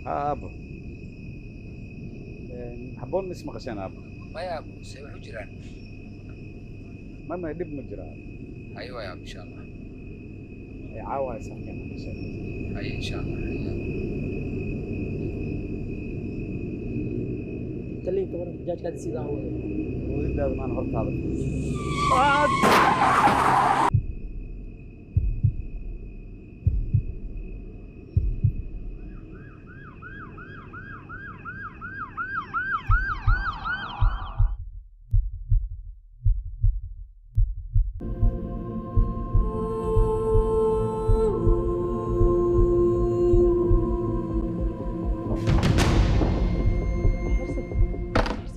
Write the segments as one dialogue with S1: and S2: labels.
S1: أبو حبون اسمه قشان أبو
S2: ما يا ابو سيبحوا جيران.
S1: ما يدب مجرى
S2: ايوه يا ابو ان شاء الله.
S1: عاوة سكن قشان
S2: اي ان شاء الله.
S3: تلين كمان الدجاج كان يصير هو
S1: ولد ما نهرت هذا
S4: حرص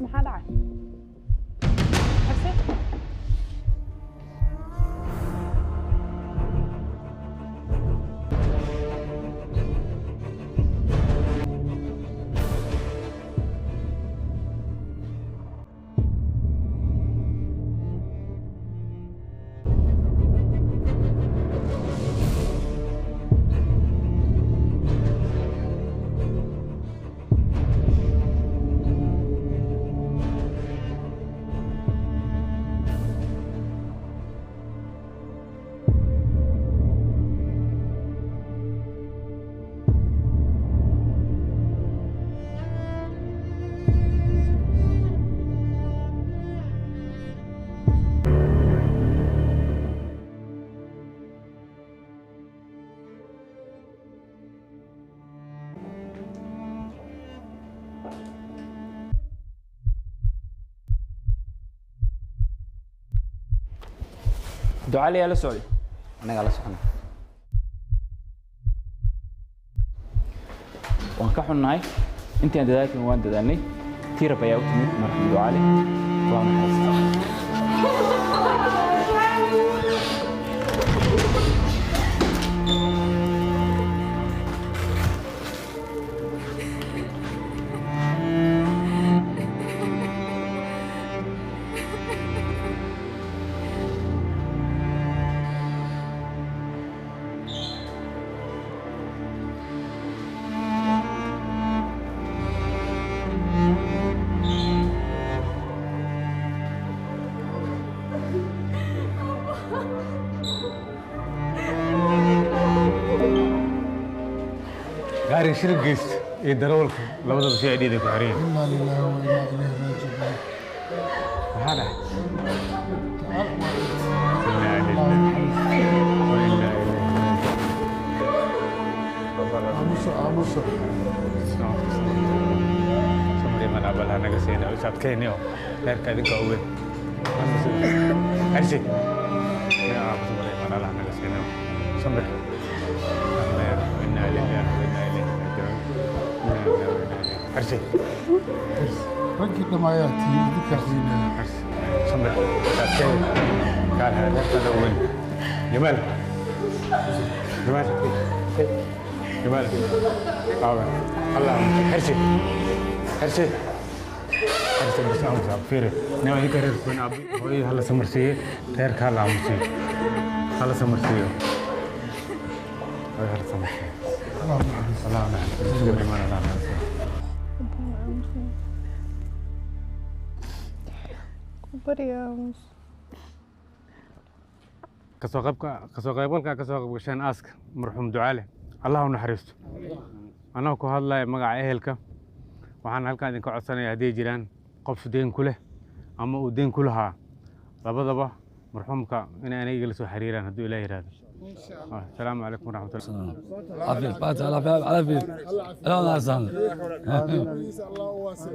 S4: maxaa dhacay xarse
S5: دعالي يا لسعودي
S1: أنا على سكن
S5: waan ka xunnahay intii aan dadaalkan waan dadaalnay tiirab ayaa u timid marxuum ducaale waa naxariista
S6: gaari shir geyst iyo darawalka labadaba si ay dhiiday ku xireen.
S7: إنا لله وإنا إليه راجعون.
S6: Maxaa dhacay?
S7: تعال
S6: Inna lillahi wa inna ilayhi
S7: عموسة
S6: Samri mana abalaha naga siina u sadkayni oo heerka idinka u weyn. Arsi. Ya samri mana abalaha naga siina. Samri. Inna lillahi wa inna ilayhi raji'un. Arsi.
S7: ركب دماياتي ذكرتينا.
S6: Arsi. Samri. Sadkayni. Kaal hada kada weyn. Jamal. Jamal. Jamal. Awan. Allah. Arsi. Arsi. Arsi bisa amsa fire. Nawa hikarir kun abi hoy hala samarsiye reer ka la amsi. Hala samarsiye. Hoy hala samarsiye. Allah na. Bismillah mana la.
S4: baryaamos
S6: kasoo qaybgalka kasoo qaybgashaan aaska marxuum ducaale allah u naxariisto anagoo ku hadlaya magaca ehelka waxaan halkaan idinka codsanaya haddii jiraan qof deen ku leh ama uu deen ku lahaa labadaba marxuumka inay aniga igala soo xiriiraan hadduu ilaah yidhaahdo asalaamu calaykum waraxmatullah
S8: عافية فاتح على فيت لا نعسان
S7: الله واسع.